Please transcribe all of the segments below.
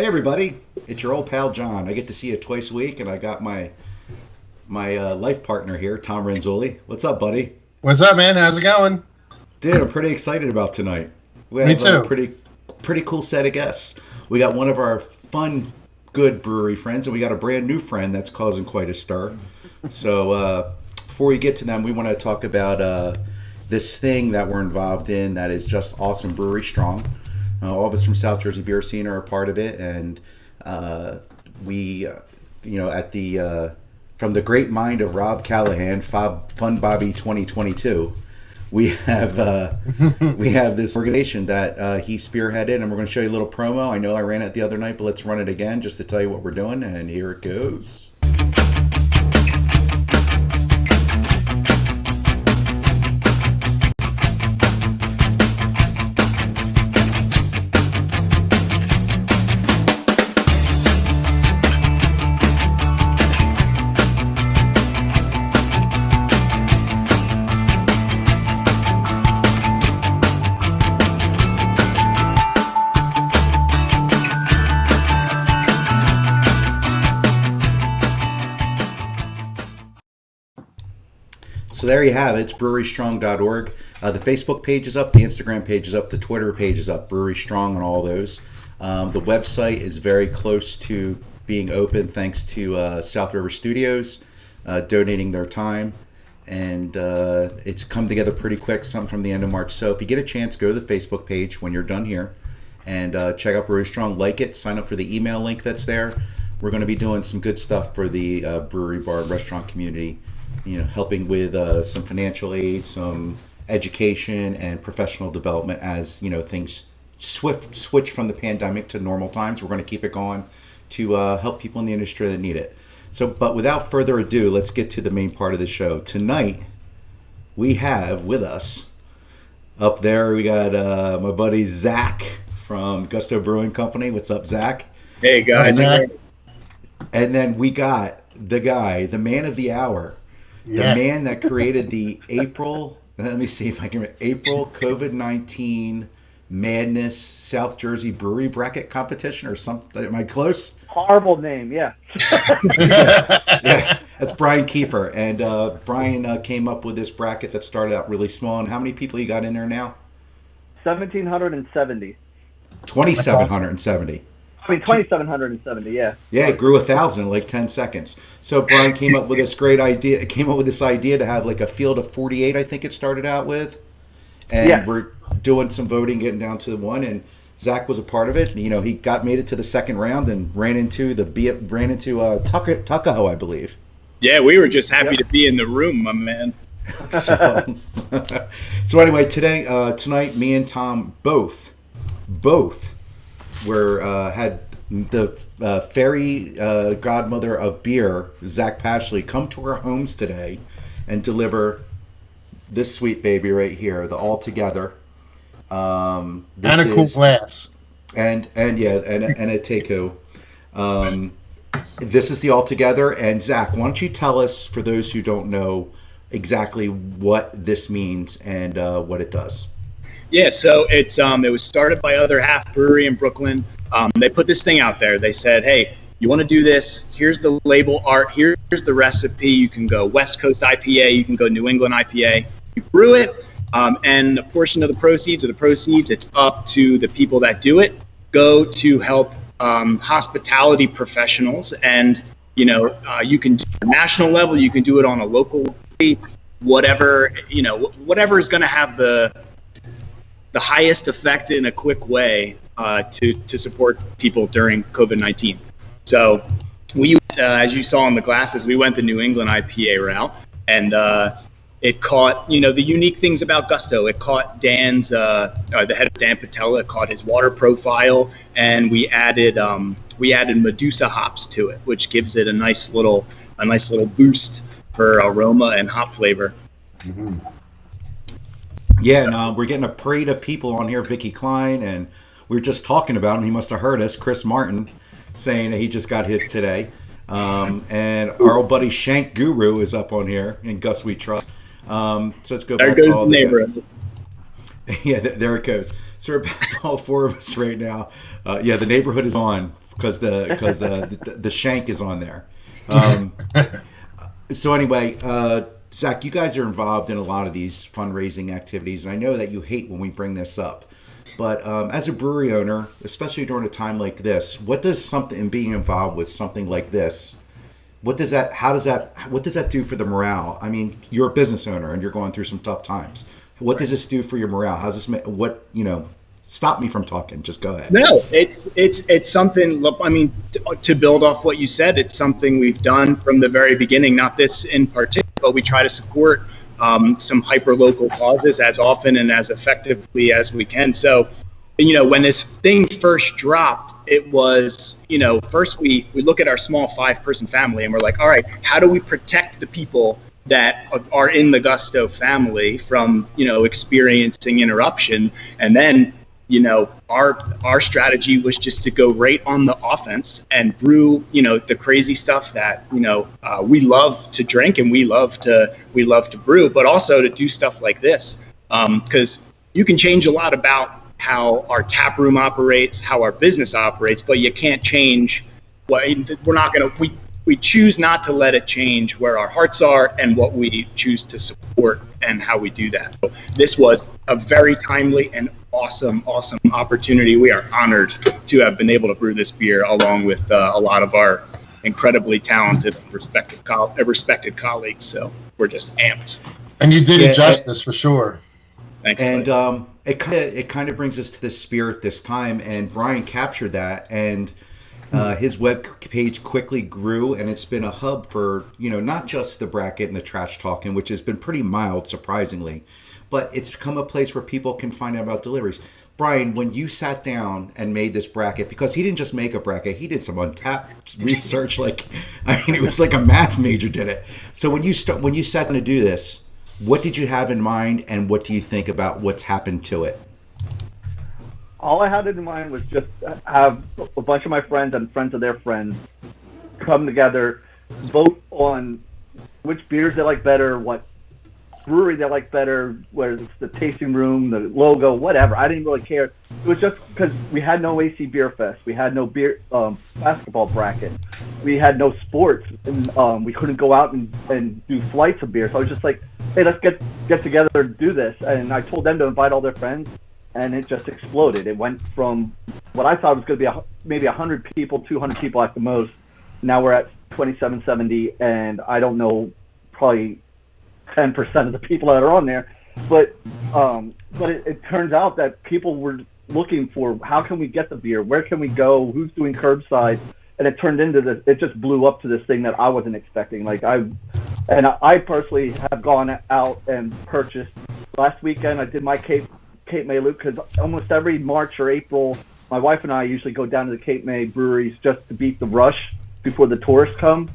Hey everybody, it's your old pal John. I get to see you twice a week, and I got my life partner here, Tom Renzulli. What's up, buddy? What's up, man? How's it going? Dude, I'm pretty excited about tonight. We Me have a too. pretty cool set of guests. We got one of our fun, good brewery friends, and we got a brand new friend that's causing quite a stir. So before we get to them, we want to talk about this thing that we're involved in that is just awesome. Brewery Strong. All of us from South Jersey beer scene are a part of it, and we, at the from the great mind of Rob Callahan, Fun Bobby 2022, we have this organization that he spearheaded, and we're going to show you a little promo. I know I ran it the other night, but let's run it again just to tell you what we're doing, and here it goes. So there you have it. It's brewerystrong.org. The Facebook page is up, the Instagram page is up, the Twitter page is up, Brewery Strong on all those. The website is very close to being open thanks to South River Studios donating their time. And it's come together pretty quick, something from the end of March. So if you get a chance, go to the Facebook page when you're done here and check out Brewery Strong, like it, sign up for the email link that's there. We're going to be doing some good stuff for the brewery, bar, restaurant community. Helping with some financial aid, some education, and professional development as things switch from the pandemic to normal times. We're going to keep it going to help people in the industry that need it. So, but without further ado, let's get to the main part of the show. Tonight, we have with us up there. We got my buddy Zack from Gusto Brewing Company. What's up, Zack? Hey guys. And then we got the guy, the man of the hour. Yeah. The man that created the April COVID-19 Madness South Jersey Brewery Bracket Competition or something. Am I close? Horrible name, yeah. Yeah, that's Brian Kieffer. And Brian came up with this bracket that started out really small. And how many people you got in there now? 1,770. 2,770. I mean, 2,770, yeah. Yeah, it grew 1,000 in like 10 seconds. So Brian came up with this great idea. Came up with this idea to have like a field of 48, I think it started out with. And yeah. We're doing some voting, getting down to one. And Zach was a part of it. He made it to the second round and ran into Tuckahoe, I believe. Yeah, we were just happy to be in the room, my man. So anyway, tonight, me and Tom both had the fairy godmother of beer, Zack Pashley, come to our homes today and deliver this sweet baby right here, the All Together. And a cool glass. And a Teku. This is the All Together. And Zack, why don't you tell us, for those who don't know, exactly what this means and what it does? Yeah, so it was started by Other Half Brewery in Brooklyn. They put this thing out there. They said, hey, you want to do this? Here's the label art. Here's the recipe. You can go West Coast IPA. You can go New England IPA. You brew it, and a portion of the proceeds, it's up to the people that do it, go to help hospitality professionals. And, you can do it on a national level. You can do it on a local level, whatever is going to have the highest effect in a quick way to support people during COVID-19. So we, as you saw in the glasses, we went the New England IPA route, and it caught, the unique things about Gusto. It caught the head of Dan Patella, it caught his water profile, and we added Medusa hops to it, which gives it a nice little boost for aroma and hop flavor. Mm-hmm. Yeah, and we're getting a parade of people on here. Vicky Klein, and we were just talking about him. He must have heard us. Chris Martin saying that he just got his today. And our old buddy Shank Guru is up on here in Gus We Trust. So let's go back to all the neighborhood. Yeah, there it goes. So we're back to all four of us right now. Yeah, the neighborhood is on. because the shank is on there. So anyway, Zach, you guys are involved in a lot of these fundraising activities, and I know that you hate when we bring this up. But as a brewery owner, especially during a time like this, what does being involved with something like this, what does that do for the morale? I mean, you're a business owner and you're going through some tough times. What does this do for your morale? How's this stop me from talking. Just go ahead. No, it's something. Look, I mean, to build off what you said, it's something we've done from the very beginning. Not this in particular, but we try to support some hyper-local causes as often and as effectively as we can. So, when this thing first dropped, it was, first we look at our small 5-person family and we're like, all right, how do we protect the people that are in the Gusto family from, experiencing interruption? And then, our strategy was just to go right on the offense and brew, the crazy stuff that, we love to drink and we love to brew, but also to do stuff like this. Because you can change a lot about how our tap room operates, how our business operates, but you can't change we choose not to let it change where our hearts are and what we choose to support and how we do that. So this was a very timely and awesome opportunity. We are honored to have been able to brew this beer along with a lot of our incredibly talented, respected colleagues. So we're just amped. And you did it justice for sure. Thanks. And it kind of brings us to this spirit this time, and Brian captured that, and his web page quickly grew, and it's been a hub for, not just the bracket and the trash talking, which has been pretty mild, surprisingly, but it's become a place where people can find out about deliveries. Brian, when you sat down and made this bracket, because he didn't just make a bracket, he did some untapped research. It was like a math major did it. So when you sat down to do this, what did you have in mind, and what do you think about what's happened to it? All I had in mind was just have a bunch of my friends and friends of their friends come together, vote on which beers they like better, what brewery they like better, whether it's the tasting room, the logo, whatever. I didn't really care. It was just because we had no AC Beer Fest. We had no basketball bracket. We had no sports. And we couldn't go out and do flights of beer. So I was just like, hey, let's get together and do this. And I told them to invite all their friends. And it just exploded. It went from what I thought was going to be maybe 100 people, 200 people at the most. Now we're at 2770, and I don't know, probably 10% of the people that are on there. But it turns out that people were looking for, how can we get the beer? Where can we go? Who's doing curbside? And it turned into this. It just blew up to this thing that I wasn't expecting. I personally have gone out and purchased. Last weekend I did my Cape May loop, because almost every March or April, my wife and I usually go down to the Cape May breweries just to beat the rush before the tourists come.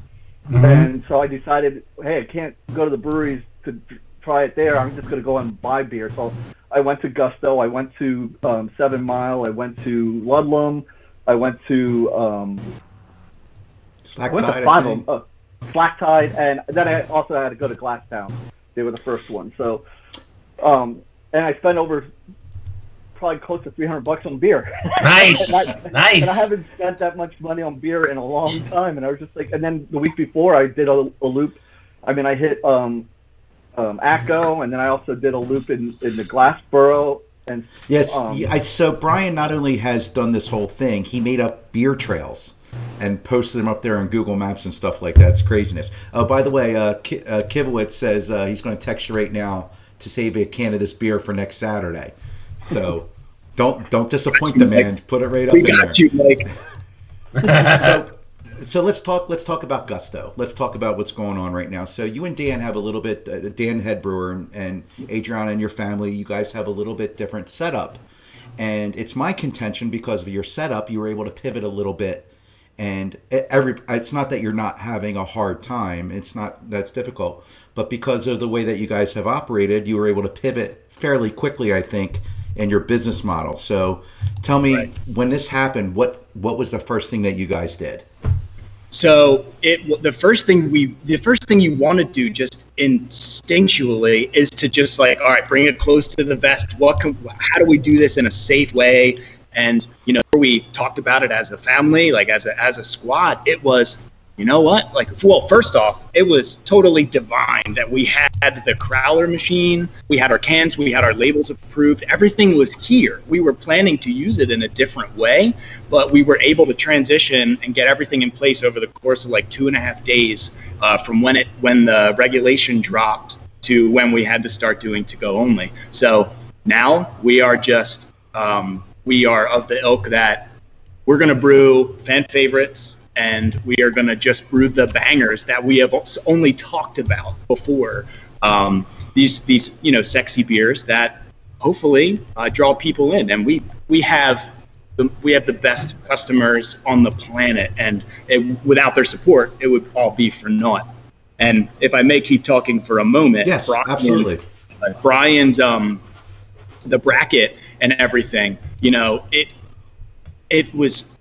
Mm-hmm. And so I decided, hey, I can't go to the breweries to try it there. I'm just going to go and buy beer. So I went to Gusto. I went to 7 Mile. I went to Ludlam. I went to Slack Tide, and then I also had to go to Glasstown. They were the first one. So, and I spent over probably close to $300 on beer. Nice, nice. And I haven't spent that much money on beer in a long time. And I was just like, and then the week before I did a loop. I mean, I hit ACO, and then I also did a loop in the Glassboro. And yes, so Brian not only has done this whole thing, he made up beer trails and posted them up there on Google Maps and stuff like that. It's craziness. Oh, by the way, Kivowitz says he's going to text you right now to save a can of this beer for next Saturday. So don't disappoint the man. Put it right up in there. We got you, Mike. So let's talk about Gusto. Let's talk about what's going on right now. So you and Dan have a little bit, Dan head brewer and Adriana and your family, you guys have a little bit different setup. And it's my contention, because of your setup, you were able to pivot a little bit. And it's not that you're not having a hard time. It's not that's difficult. But because of the way that you guys have operated, you were able to pivot fairly quickly, I think, in your business model. So tell me, when this happened, what was the first thing that you guys did? So the first thing you want to do just instinctually is to just like, all right, bring it close to the vest. How do we do this in a safe way? And, we talked about it as a family, like as a squad. It was, you know what? Like, well, first off, it was totally divine that we had the crowler machine, we had our cans, we had our labels approved. Everything was here. We were planning to use it in a different way, but we were able to transition and get everything in place over the course of like 2.5 days from when the regulation dropped to when we had to start doing to-go only. So now we are just, we are of the ilk that we're going to brew fan favorites, and we are going to just brew the bangers that we have only talked about before. These sexy beers that hopefully draw people in, and we have the best customers on the planet, and without their support, it would all be for naught. And if I may keep talking for a moment, yes, absolutely. Brian's the bracket and everything, it was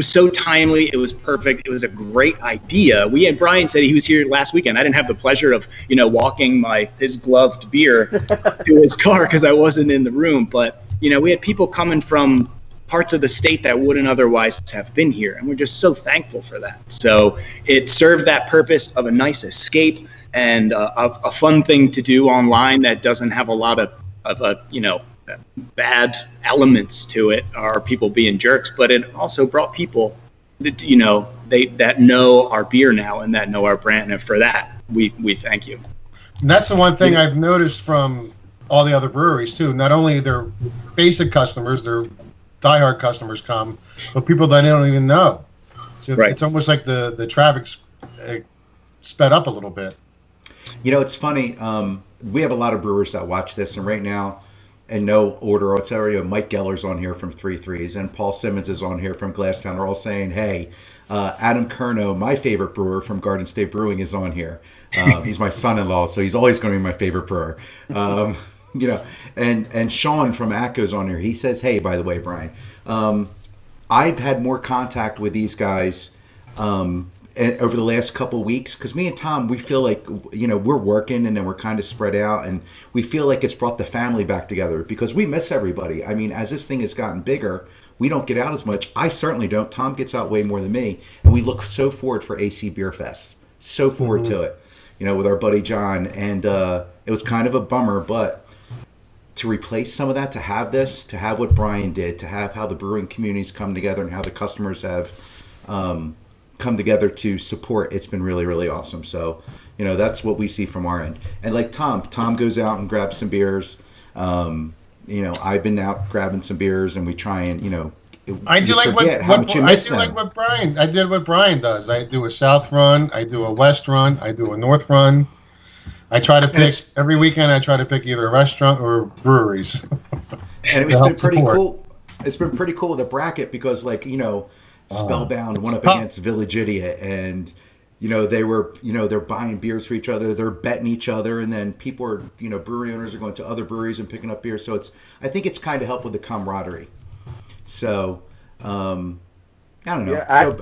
so timely. It was perfect. It was a great idea. Brian said he was here last weekend. I didn't have the pleasure of, walking his gloved beer to his car because I wasn't in the room. But, we had people coming from parts of the state that wouldn't otherwise have been here. And we're just so thankful for that. So it served that purpose of a nice escape and a fun thing to do online that doesn't have a lot of bad elements to it, or people being jerks, but it also brought people that know our beer now and that know our brand, and for that we thank you. And that's the one thing I've noticed from all the other breweries too. Not only their basic customers, their diehard customers come, but people that they don't even know. So right. It's almost like the traffic's sped up a little bit. It's funny. We have a lot of brewers that watch this, and right now, in no order whatsoever, Mike Geller's on here from 3-3s, and Paul Simmons is on here from Glasstown. They're all saying, hey, Adam Curnow, my favorite brewer from Garden State Brewing, is on here. He's my son-in-law, so he's always going to be my favorite brewer. And Sean from ACCO's on here. He says, hey, by the way, Brian, I've had more contact with these guys over the last couple of weeks, because me and Tom, we feel like, we're working and then we're kind of spread out, and we feel like it's brought the family back together because we miss everybody. I mean, as this thing has gotten bigger, we don't get out as much. I certainly don't. Tom gets out way more than me, and we look so forward for AC Beer Fest. So forward to it, with our buddy John, and it was kind of a bummer, but to replace some of that, to have what Brian did, to have how the brewing communities come together and how the customers have come together to support, it's been really, really awesome. So, that's what we see from our end. And like Tom goes out and grabs some beers. I've been out grabbing some beers, and we try and, I do like what Brian does. I do a south run, I do a west run, I do a north run. I try to pick every weekend. I try to pick either a restaurant or breweries. And it's been pretty cool. It's been pretty cool with the bracket because, Spellbound went up against Village Idiot, and they were they're buying beers for each other, they're betting each other, and then people are brewery owners are going to other breweries and picking up beer. So I think it's kind of helped with the camaraderie. So I don't know. Yeah,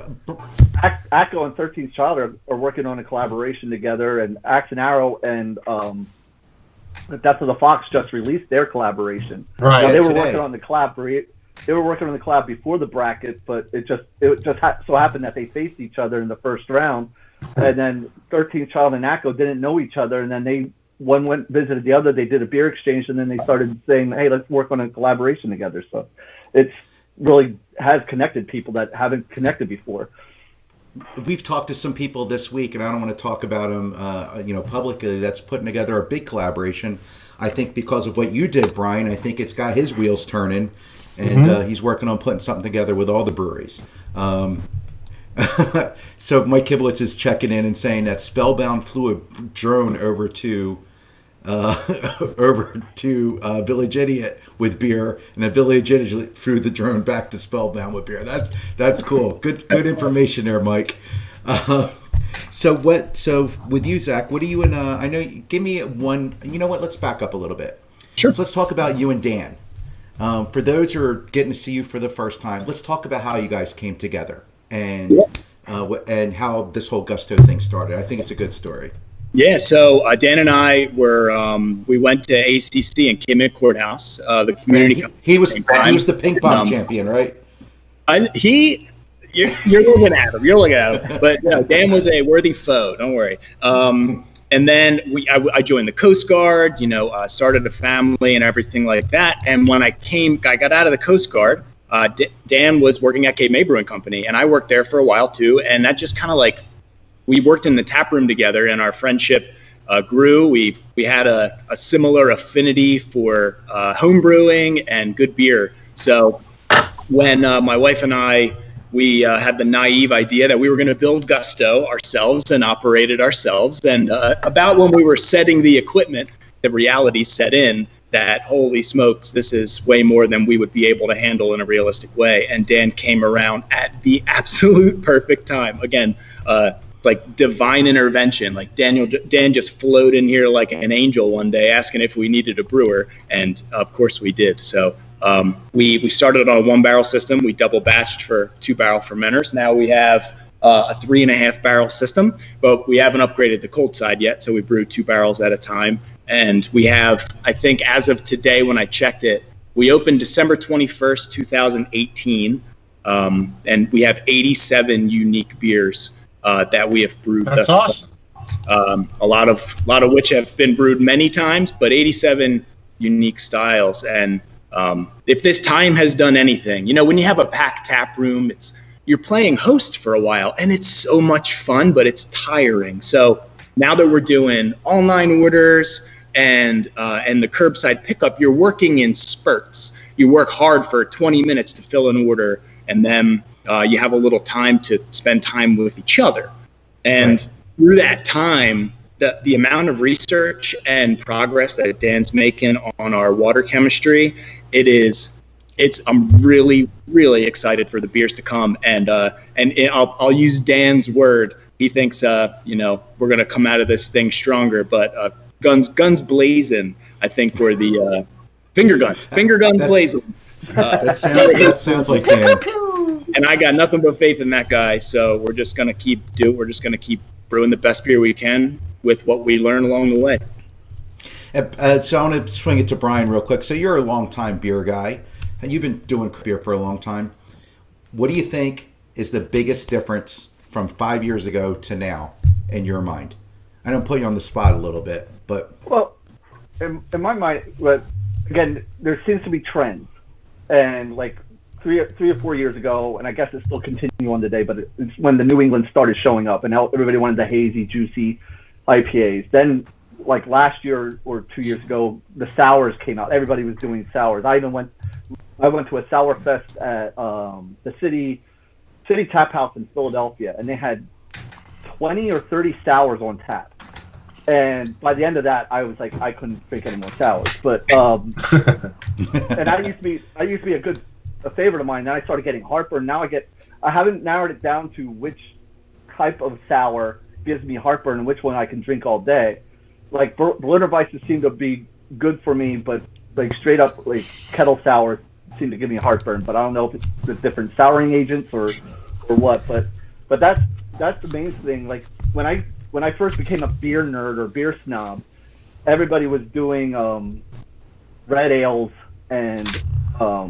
ACCO and 13th Child are working on a collaboration together, and Axe and Arrow and Death of the Fox just released their collaboration. Right. Now, they were working on the collab. They were working on the collab before the bracket, but it just so happened that they faced each other in the first round, and then 13th Child and ACCO didn't know each other, and then one went visited the other. They did a beer exchange, and then they started saying, "Hey, let's work on a collaboration together." So it's really has connected people that haven't connected before. We've talked to some people this week, and I don't want to talk about them, publicly. That's putting together a big collaboration. I think because of what you did, Brian, I think it's got his wheels turning. And he's working on putting something together with all the breweries. So Mike Kiblitz is checking in and saying that Spellbound flew a drone over to Village Idiot with beer, and then Village Idiot threw the drone back to Spellbound with beer. That's cool. Good information there, Mike. So with you, Zach, what do you and I know? Give me one. You know what? Let's back up a little bit. Sure. So let's talk about you and Dan. For those who are getting to see you for the first time, let's talk about how you guys came together and how this whole Gusto thing started. I think it's a good story. Yeah, so Dan and I we went to ACC in Kimmett Courthouse, the community. He was the ping pong champion, right? You're looking at him. You're looking at him. But Dan was a worthy foe. Don't worry. And then I joined the Coast Guard. Started a family and everything like that. And when I got out of the Coast Guard. Dan was working at Cape May Brewing Company, and I worked there for a while too. And that just kind of we worked in the tap room together, and our friendship grew. We had a similar affinity for home brewing and good beer. So when my wife and I, we had the naive idea that we were going to build Gusto ourselves and operate it ourselves. And about when we were setting the equipment, the reality set in that, holy smokes, this is way more than we would be able to handle in a realistic way. And Dan came around at the absolute perfect time. Again, like divine intervention. Like Dan just flowed in here like an angel one day asking if we needed a brewer. And of course we did. So we started on a 1-barrel system. We double batched for 2-barrel fermenters. Now we have a 3.5-barrel system, but we haven't upgraded the cold side yet. So we brew 2 barrels at a time. And we have, I think as of today, when I checked it, we opened December 21st, 2018. And we have 87 unique beers that we have brewed. That's awesome. A lot of which have been brewed many times, but 87 unique styles. And if this time has done anything, when you have a packed tap room, you're playing host for a while, and it's so much fun, but it's tiring. So now that we're doing online orders and the curbside pickup, you're working in spurts. You work hard for 20 minutes to fill an order, and then you have a little time to spend time with each other. And through that time, the amount of research and progress that Dan's making on our water chemistry, I'm really, really excited for the beers to come. And I'll use Dan's word. He thinks, we're going to come out of this thing stronger, but guns blazing, I think, for the finger guns blazing. That sounds like Dan. And I got nothing but faith in that guy. So we're just going to keep brewing the best beer we can with what we learn along the way. So I want to swing it to Brian real quick. So you're a long-time beer guy, and you've been doing beer for a long time. What do you think is the biggest difference from 5 years ago to now in your mind? I don't put you on the spot a little bit, but... Well, in my mind, again, there seems to be trends. And like three or 4 years ago, and I guess it's still continuing on today, but it's when the New England started showing up and how everybody wanted the hazy, juicy IPAs. Then, like last year or 2 years ago, the sours came out. Everybody was doing sours. I went to a sour fest at the City Tap House in Philadelphia, and they had 20 or 30 sours on tap. And by the end of that, I was like, I couldn't drink any more sours. But and I used to be a favorite of mine. Then I started getting heartburn. Now I haven't narrowed it down to which type of sour gives me heartburn and which one I can drink all day. Like Berliner Weisses seem to be good for me, but like straight up like kettle sours seem to give me heartburn. But I don't know if it's the different souring agents or what. But that's the main thing. Like when I first became a beer nerd or beer snob, everybody was doing red ales and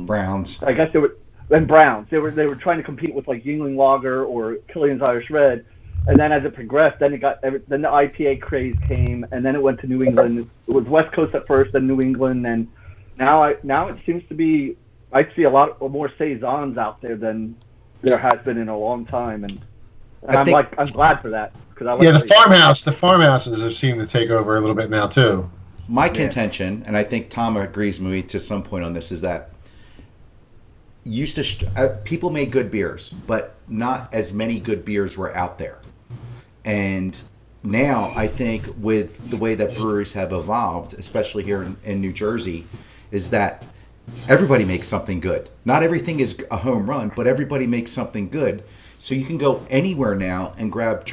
browns. I guess browns. They were trying to compete with like Yingling Lager or Killian's Irish Red. And then as it progressed, then the IPA craze came, and then it went to New England. It was West Coast at first, then New England, and now it seems to be. I see a lot more saisons out there than there has been in a long time, and I'm glad for that because I like the farmhouses have seemed to take over a little bit now too. My contention, and I think Tom agrees with me to some point on this, is that people made good beers, but not as many good beers were out there. And now I think with the way that breweries have evolved, especially here in New Jersey, is that everybody makes something good. Not everything is a home run, but everybody makes something good. So you can go anywhere now and grab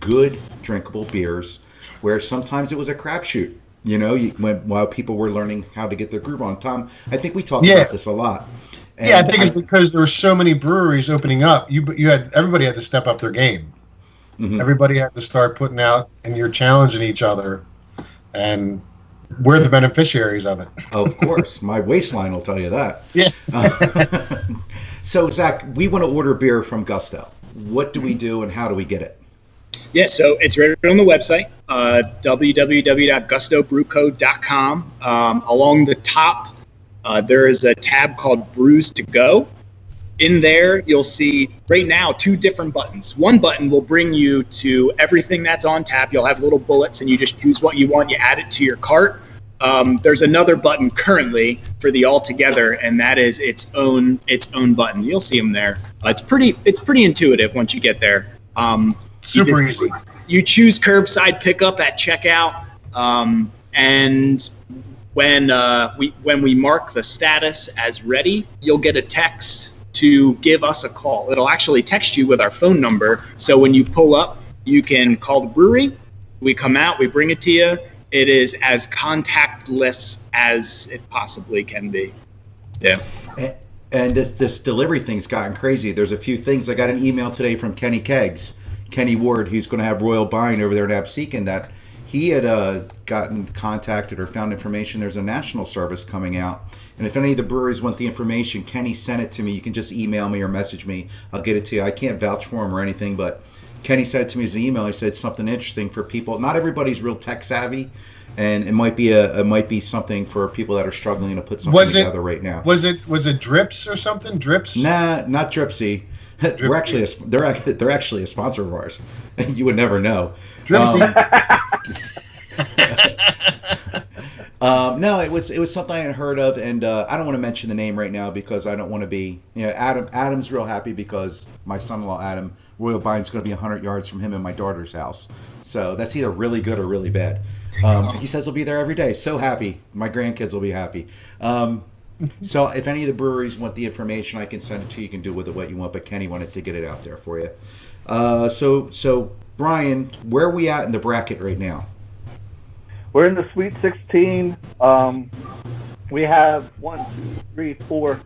good drinkable beers, where sometimes it was a crapshoot. While people were learning how to get their groove on. Tom, I think we talked about this a lot. And I think it's because there were so many breweries opening up. Everybody had to step up their game. Everybody had to start putting out, and you're challenging each other, and we're the beneficiaries of it. Of course, my waistline will tell you that. Yeah. So, Zach, we want to order beer from Gusto. What do we do, and how do we get it? Yeah, so it's right on the website, www.gustobrewco.com. Along the top, there is a tab called Brews to Go. In there, you'll see right now 2 different buttons. One button will bring you to everything that's on tap. You'll have little bullets, and you just choose what you want. You add it to your cart. There's another button currently for the all together, and that is its own button. You'll see them there. It's pretty intuitive once you get there. Super easy. You choose curbside pickup at checkout, and when we mark the status as ready, you'll get a text to give us a call. It'll actually text you with our phone number, so when you pull up, you can call the brewery. We come out, we bring it to you. It is as contactless as it possibly can be. Yeah. And this delivery thing's gotten crazy. There's a few things. I got an email today from Kenny Ward, who's going to have Royal Buying over there in Absecon, that he had gotten contacted or found information. There's a national service coming out. And if any of the breweries want the information, Kenny sent it to me. You can just email me or message me. I'll get it to you. I can't vouch for him or anything, but Kenny sent it to me as an email. He said it's something interesting for people. Not everybody's real tech savvy, and it might be something for people that are struggling to put something together right now. Was it Drips or something? Drips? Nah, not Dripsy. They're actually a sponsor of ours. You would never know. No, it was something I had heard of, and I don't want to mention the name right now because I don't want to be. Adam's real happy because my son-in-law Adam, Royal Buying's going to be 100 yards from him and my daughter's house. So that's either really good or really bad. He says he'll be there every day. So happy. My grandkids will be happy. So if any of the breweries want the information, I can send it to you. You can do with it what you want. But Kenny wanted to get it out there for you. So Brian, where are we at in the bracket right now? We're in the Sweet 16. We have 1, 2, 3, 4,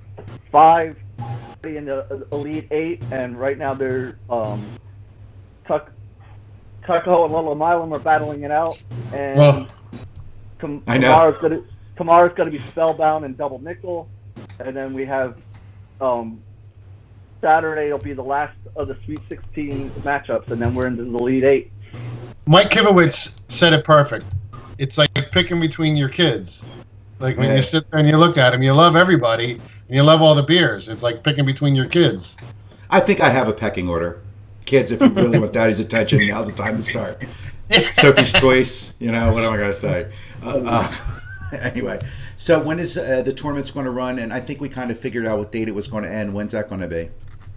5 in the Elite 8, and right now they're Tuckahoe and Little Milam are battling it out. And tomorrow's going to be Spellbound and Double Nickel, and then we have Saturday will be the last of the Sweet 16 matchups, and then we're into the Elite 8. Mike Kivowitz said it perfect. It's like picking between your kids. Like when you sit there and you look at them, you love everybody and you love all the beers. It's like picking between your kids. I think I have a pecking order. Kids, if you really want Daddy's attention, now's the time to start. Sophie's Choice, what am I going to say? Anyway, so when is the tournament's going to run? And I think we kind of figured out what date it was going to end. When's that going to be?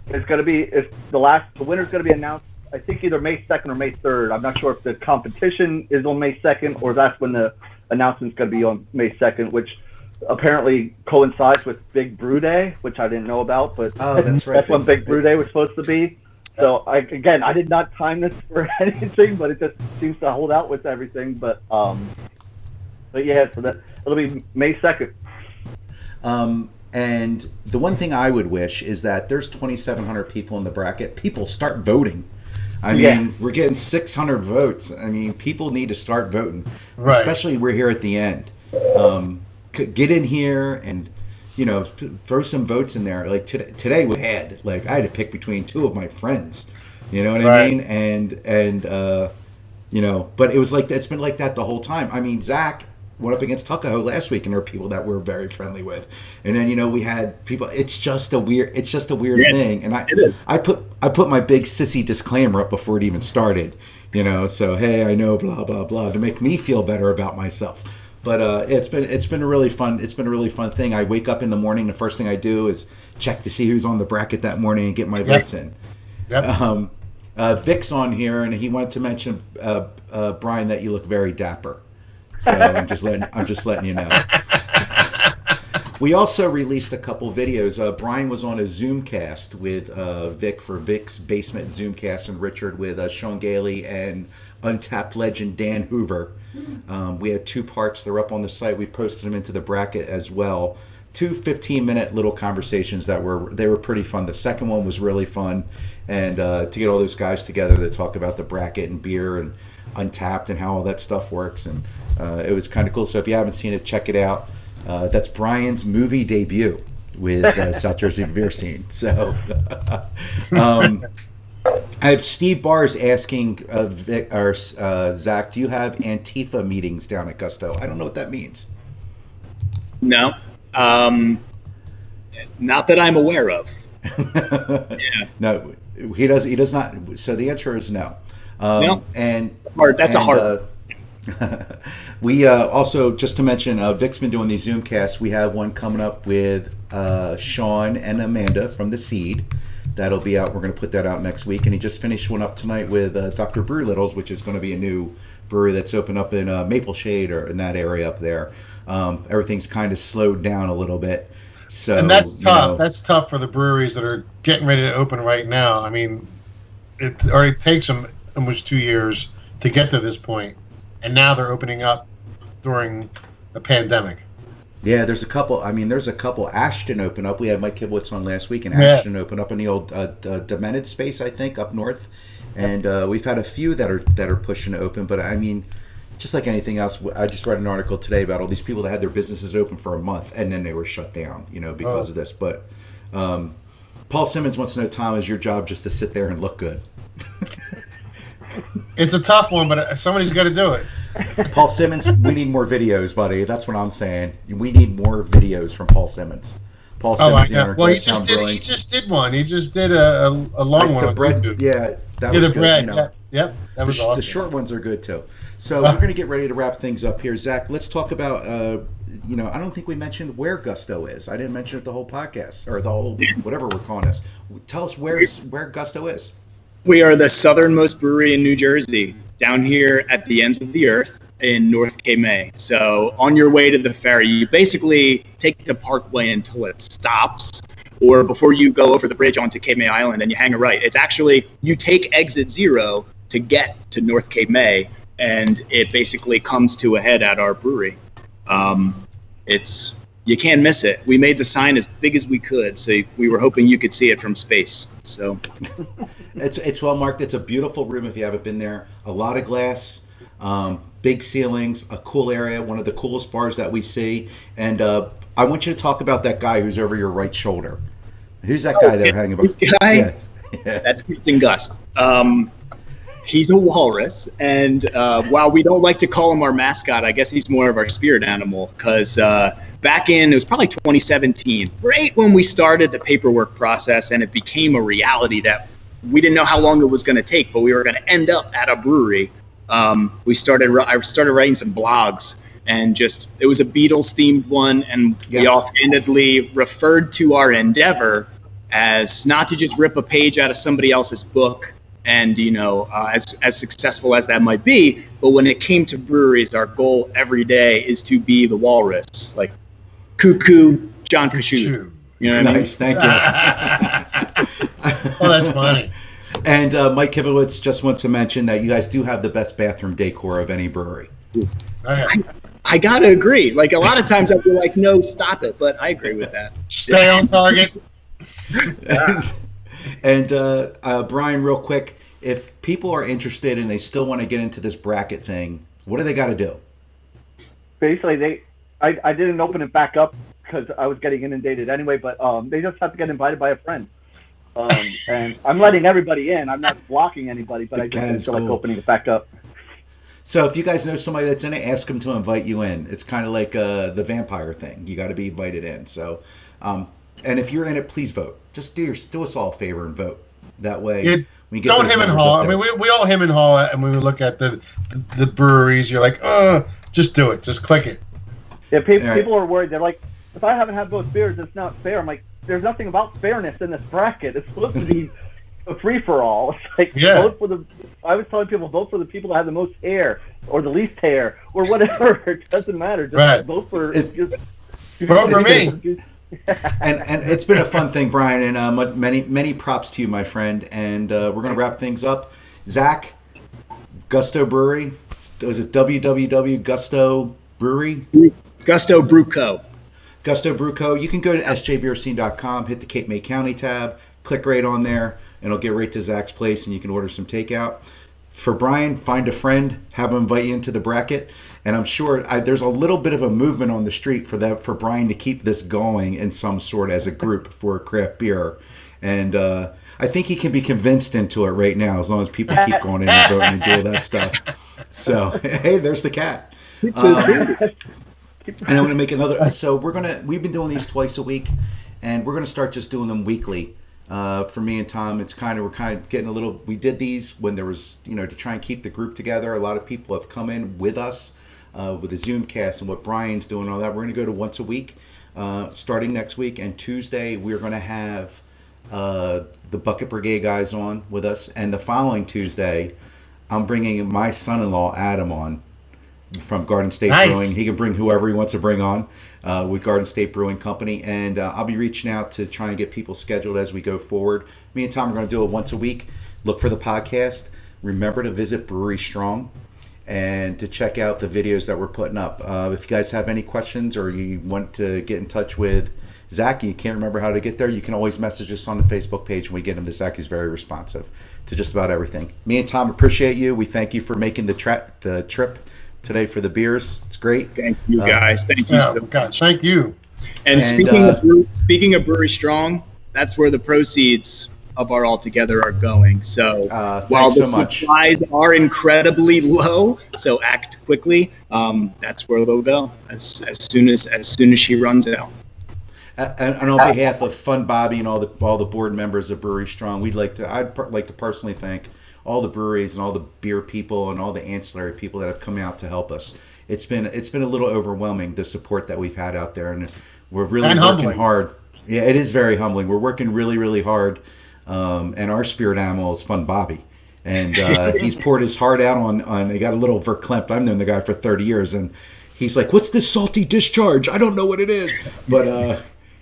It's going to be, the winner's going to be announced, I think either May 2nd or May 3rd. I'm not sure if the competition is on May 2nd or that's when the announcement's going to be on May 2nd, which apparently coincides with Big Brew Day, which I didn't know about, but that's right. That's when Big Brew Day was supposed to be. So I did not time this for anything, but it just seems to hold out with everything. But yeah, so it'll be May 2nd. And the one thing I would wish is that there's 2,700 people in the bracket. People start voting. I mean, we're getting 600 votes. I mean, people need to start voting, especially we're here at the end. Get in here and, throw some votes in there. Like today we had, I had to pick between 2 of my friends. You know what I mean? And but it was it's been like that the whole time. I mean, Zach went up against Tuckahoe last week, and there were people that we're very friendly with. And then we had people. It's just a weird thing. And I put my big sissy disclaimer up before it even started. So hey, I know blah blah blah to make me feel better about myself. But it's been a really fun thing. I wake up in the morning. The first thing I do is check to see who's on the bracket that morning and get my votes in. Yep. Vic's on here, and he wanted to mention Brian that you look very dapper. So I'm just letting you know. We also released a couple videos. Brian was on a Zoomcast with Vic for Vic's Basement Zoomcast, and Richard with Sean Gailey and Untapped legend Dan Hoover. We had 2 parts. They're up on the site. We posted them into the bracket as well. 2 15-minute little conversations that were pretty fun. The second one was really fun, and to get all those guys together to talk about the bracket and beer and Untapped and how all that stuff works, and it was kind of cool. So if you haven't seen it, check it out. That's Brian's movie debut with South Jersey Beer Scene. So I have Steve Bars asking Zach, do you have Antifa meetings down at Gusto? I don't know what that means. No. Not that I'm aware of. Yeah. No, he does not. So the answer is no. No. And that's a hard. We also, just to mention, Vic's been doing these Zoomcasts. We have one coming up with Sean and Amanda from The Seed. That'll be out. We're going to put that out next week. And he just finished one up tonight with Dr. Brew Littles, which is going to be a new brewery that's opened up in Maple Shade or in that area up there. Everything's kind of slowed down a little bit. So, and that's tough. That's tough for the breweries that are getting ready to open right now. I mean, it already takes them almost 2 years to get to this point, and now they're opening up during the pandemic. Yeah, there's a couple. I mean, there's a couple. Ashton opened up. We had Mike Kibowitz on last week, and Ashton opened up in the old Demented space, I think, up north. And we've had a few that are pushing to open. But I mean, just like anything else, I just read an article today about all these people that had their businesses open for a month and then they were shut down, because of this. But Paul Simmons wants to know, Tom, is your job just to sit there and look good? It's a tough one, but somebody's got to do it. Paul Simmons, we need more videos, buddy. That's what I'm saying. We need more videos from Paul Simmons. Paul Simmons, the owner of Gracetown Brewing. He just did one. He just did a long one on bread, YouTube. Yeah, that was the good. Bread. Yep, that was awesome. The short ones are good too. So we're going to get ready to wrap things up here. Zach, let's talk about, I don't think we mentioned where Gusto is. I didn't mention it the whole podcast, or the whole, whatever we're calling this. Tell us where Gusto is. We are the southernmost brewery in New Jersey, down here at the ends of the earth in North Cape May. So on your way to the ferry, you basically take the parkway until it stops, or before you go over the bridge onto Cape May Island and you hang a right. It's actually, you take exit 0 to get to North Cape May, and it basically comes to a head at our brewery. You can't miss it. We made the sign as big as we could, so we were hoping you could see it from space. So it's well marked. It's a beautiful room if you haven't been there. A lot of glass, big ceilings, a cool area, one of the coolest bars that we see. And I want you to talk about that guy who's over your right shoulder. Who's that guy there hanging about? This guy? Yeah. That's Captain Gus. He's a walrus, and while we don't like to call him our mascot, I guess he's more of our spirit animal, because back in, it was probably 2017, right when we started the paperwork process, and it became a reality that we didn't know how long it was going to take, but we were going to end up at a brewery. I started writing some blogs, and it was a Beatles-themed one, and we offhandedly referred to our endeavor as not to just rip a page out of somebody else's book, and as successful as that might be, but when it came to breweries, our goal every day is to be the walrus, like Cuckoo, John Kashu. You know what I mean? Thank you. Oh, that's funny. And Mike Kivowitz just wants to mention that you guys do have the best bathroom decor of any brewery. I gotta agree. Like, a lot of times I feel like, no, stop it, but I agree with that. Stay on target. And Brian, real quick, if people are interested and they still want to get into this bracket thing, what do they got to do? Basically, I didn't open it back up because I was getting inundated anyway, but they just have to get invited by a friend. And I'm letting everybody in. I'm not blocking anybody, but I just didn't feel like opening it back up. So if you guys know somebody that's in it, ask them to invite you in. It's kind of like the vampire thing. You got to be invited in. So, and if you're in it, please vote. Just do us all a favor and vote. That way, we get don't him and haw. I mean, we all him and haw, and when we look at the breweries, you're like, just do it. Just click it. Yeah, people are worried. They're like, if I haven't had both beers, it's not fair. I'm like, there's nothing about fairness in this bracket. It's supposed to be a free-for-all. It's like, vote for the... I was telling people, vote for the people that have the most hair or the least hair or whatever. It doesn't matter. Just vote for... Vote for me. And it's been a fun thing, Brian, and many props to you, my friend. And we're going to wrap things up. Zach, Gusto Brewery. Was it www Gusto Brewery? Gusto Brew Co. Gusto Brew Co. You can go to sjbrc.com, hit the Cape May County tab, click right on there, and it'll get right to Zach's place, and you can order some takeout. For Brian, find a friend, have him invite you into the bracket, and I'm sure there's a little bit of a movement on the street for Brian to keep this going in some sort as a group for craft beer, and I think he can be convinced into it right now as long as people keep going in and voting and do all that stuff. So hey, there's the cat. And I'm going to make another. So we've been doing these twice a week, and we're going to start just doing them weekly. For me and Tom, we're kind of getting a little. We did these when there was, to try and keep the group together. A lot of people have come in with us with the Zoom cast and what Brian's doing and all that. We're going to go to once a week, starting next week. And Tuesday we're going to have the Bucket Brigade guys on with us, and the following Tuesday, I'm bringing my son-in-law Adam on from Garden State Brewing. He can bring whoever he wants to bring on with Garden State Brewing Company, and I'll be reaching out to try and get people scheduled as we go forward. Me and Tom are going to do it once a week. Look for the podcast. Remember to visit Brewery Strong and to check out the videos that we're putting up. If you guys have any questions or you want to get in touch with Zach and you can't remember how to get there, you can always message us on the Facebook page and we get him to Zach. He's very responsive to just about everything. Me and Tom appreciate you. We thank you for making the trip today for the beers. It's great. Thank you, guys. Thank you so much. Thank you. And speaking of Brewery Strong, that's where the proceeds of our All Together are going. So while the supplies are incredibly low, so act quickly. That's where they'll go as soon as she runs out. And on behalf of Fun Bobby and all the board members of Brewery Strong, I'd like to personally thank all the breweries and all the beer people and all the ancillary people that have come out to help us. It's been a little overwhelming, the support that we've had out there, and we're really working hard. Yeah, it is very humbling. We're working really, really hard, and our spirit animal is Fun Bobby, and he's poured his heart out on. He got a little verklempt. I've known the guy for 30 years, and he's like, "What's this salty discharge? I don't know what it is," but.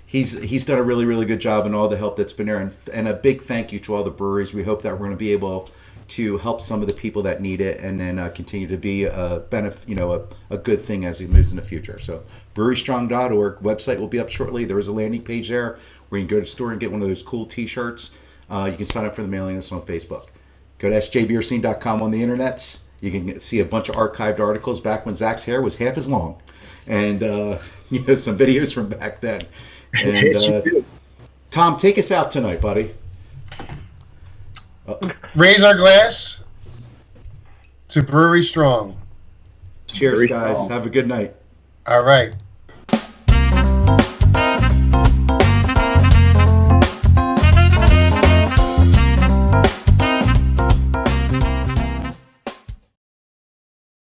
He's done a really, really good job, and all the help that's been there, and a big thank you to all the breweries. We hope that we're going to be able to help some of the people that need it, and then continue to be a good thing as it moves in the future. So brewerystrong.org website will be up shortly. There is a landing page there where you can go to the store and get one of those cool T-shirts. You can sign up for the mailing list on Facebook. Go to sjbeerscene.com on the internets. You can see a bunch of archived articles back when Zach's hair was half as long, and some videos from back then. And Tom, take us out tonight, buddy. Raise our glass to Brewery Strong. Cheers, guys. Have a good night. All right.